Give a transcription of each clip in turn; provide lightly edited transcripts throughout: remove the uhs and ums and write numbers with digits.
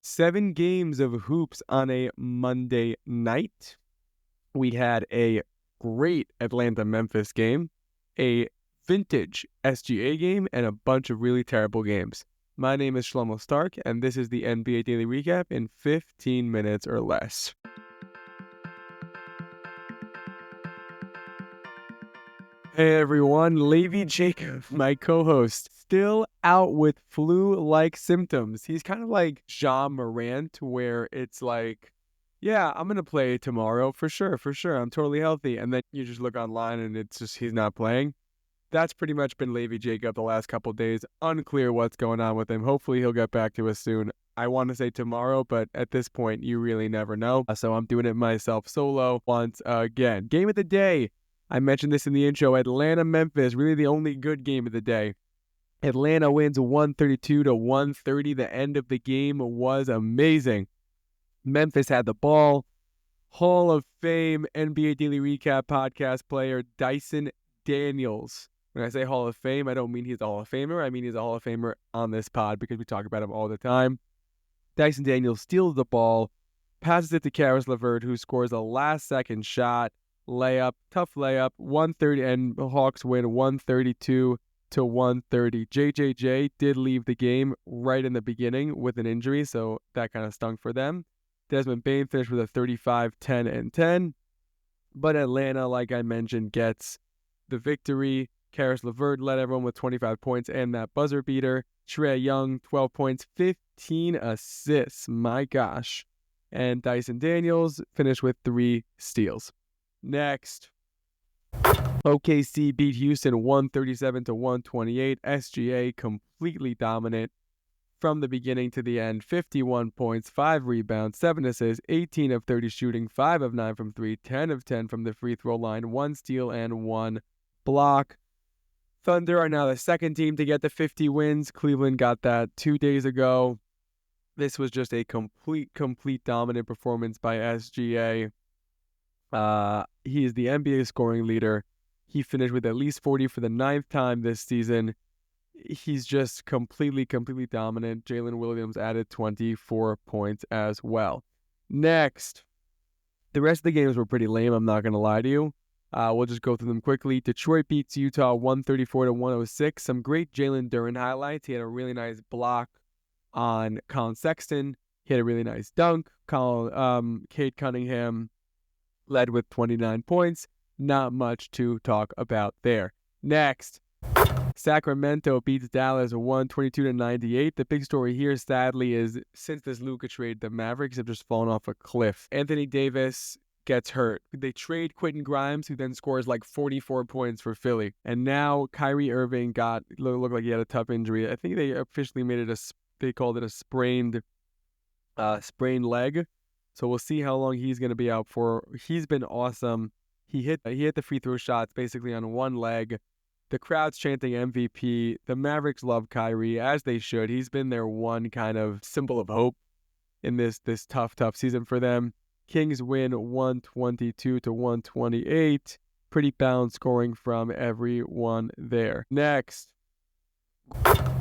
7 games of hoops on a Monday night. We had a great Atlanta-Memphis game, a vintage SGA game, and a bunch of really terrible games. My name is Shlomo Stark, and this is the NBA Daily Recap in 15 minutes or less. Hey everyone, Levi Jacob, my co-host, still out with flu-like symptoms. He's kind of like Ja Morant, where it's like, yeah, I'm going to play tomorrow for sure. I'm totally healthy. And then you just look online and it's just he's not playing. That's pretty much been Levi Jacob the last couple of days. Unclear what's going on with him. Hopefully he'll get back to us soon. I want to say tomorrow, but at this point, you really never know. So I'm doing it myself solo once again. Game of the day. I mentioned this in the intro. Atlanta-Memphis, really the only good game of the day. Atlanta wins 132-130. The end of the game was amazing. Memphis had the ball. Hall of Fame NBA Daily Recap podcast player Dyson Daniels. When I say Hall of Fame, I don't mean he's a Hall of Famer. I mean he's a Hall of Famer on this pod because we talk about him all the time. Dyson Daniels steals the ball, passes it to Caris LeVert, who scores a last-second shot. Tough layup, 130, and the Hawks win 132-130. JJJ did leave the game right in the beginning with an injury, so that kind of stunk for them. Desmond Bane finished with a 35, 10, and 10. But Atlanta, like I mentioned, gets the victory. Caris LeVert led everyone with 25 points and that buzzer beater. Trae Young, 12 points, 15 assists. My gosh. And Dyson Daniels finished with 3 steals. Next, OKC beat Houston 137-128. SGA completely dominant from the beginning to the end. 51 points, 5 rebounds, 7 assists, 18 of 30 shooting, 5 of 9 from 3, 10 of 10 from the free throw line, 1 steal and 1 block. Thunder are now the second team to get the 50 wins. Cleveland got that 2 days ago. This was just a complete dominant performance by SGA. He is the NBA scoring leader. He finished with at least 40 for the 9th time this season. He's just completely dominant. Jalen Williams added 24 points as well. Next, the rest of the games were pretty lame, I'm not going to lie to you. We'll just go through them quickly. Detroit beats Utah 134-106. Some great Jalen Duren highlights. He had a really nice block on Colin Sexton. He had a really nice dunk. Cade Cunningham led with 29 points. Not much to talk about there. Next, Sacramento beats Dallas 122-98. The big story here, sadly, is since this Luka trade, the Mavericks have just fallen off a cliff. Anthony Davis gets hurt. They trade Quentin Grimes, who then scores like 44 points for Philly. And now Kyrie Irving looked like he had a tough injury. I think they officially made it they called it a sprained leg. So we'll see how long he's going to be out for. He's been awesome. He hit the free throw shots basically on one leg. The crowd's chanting MVP. The Mavericks love Kyrie, as they should. He's been their one kind of symbol of hope in this tough season for them. Kings win 122-128. Pretty balanced scoring from everyone there. Next,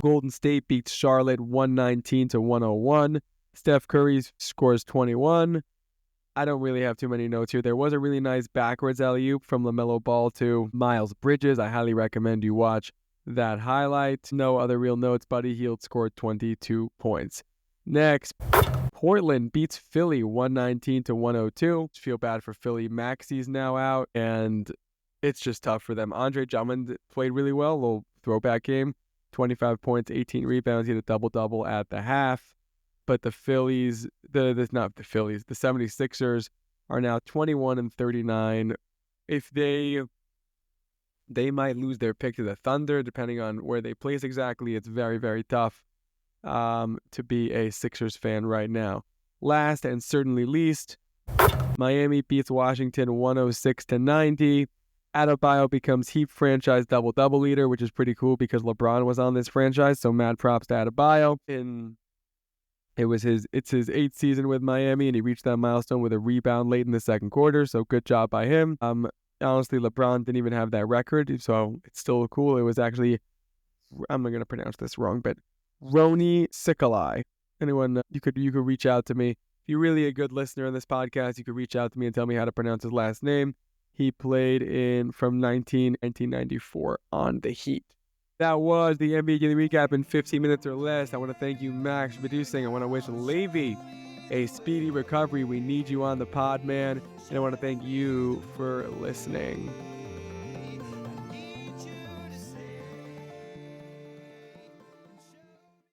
Golden State beats Charlotte 119-101. Steph Curry scores 21. I don't really have too many notes here. There was a really nice backwards alley-oop from LaMelo Ball to Miles Bridges. I highly recommend you watch that highlight. No other real notes. Buddy Hield scored 22 points. Next, Portland beats Philly 119-102. Feel bad for Philly. Maxi's now out, and it's just tough for them. Andre Drummond played really well. A little throwback game. 25 points, 18 rebounds. He had a double-double at the half. But the 76ers are now 21-39. If they might lose their pick to the Thunder, depending on where they place exactly. It's very, very tough to be a Sixers fan right now. Last and certainly least, Miami beats Washington 106-90. Adebayo becomes Heat franchise double-double leader, which is pretty cool because LeBron was on this franchise. So mad props to Adebayo. It's his 8th season with Miami, and he reached that milestone with a rebound late in the second quarter, so good job by him. Honestly, LeBron didn't even have that record, so it's still cool. It was actually, I'm not going to pronounce this wrong, but Rony Sikalai anyone, you could reach out to me. If you're really a good listener in this podcast, you could reach out to me and tell me how to pronounce his last name. He played from 1994 on the Heat. That was the NBA Daily Recap in 15 minutes or less. I want to thank you, Max, for producing. I want to wish Levy a speedy recovery. We need you on the pod, man. And I want to thank you for listening.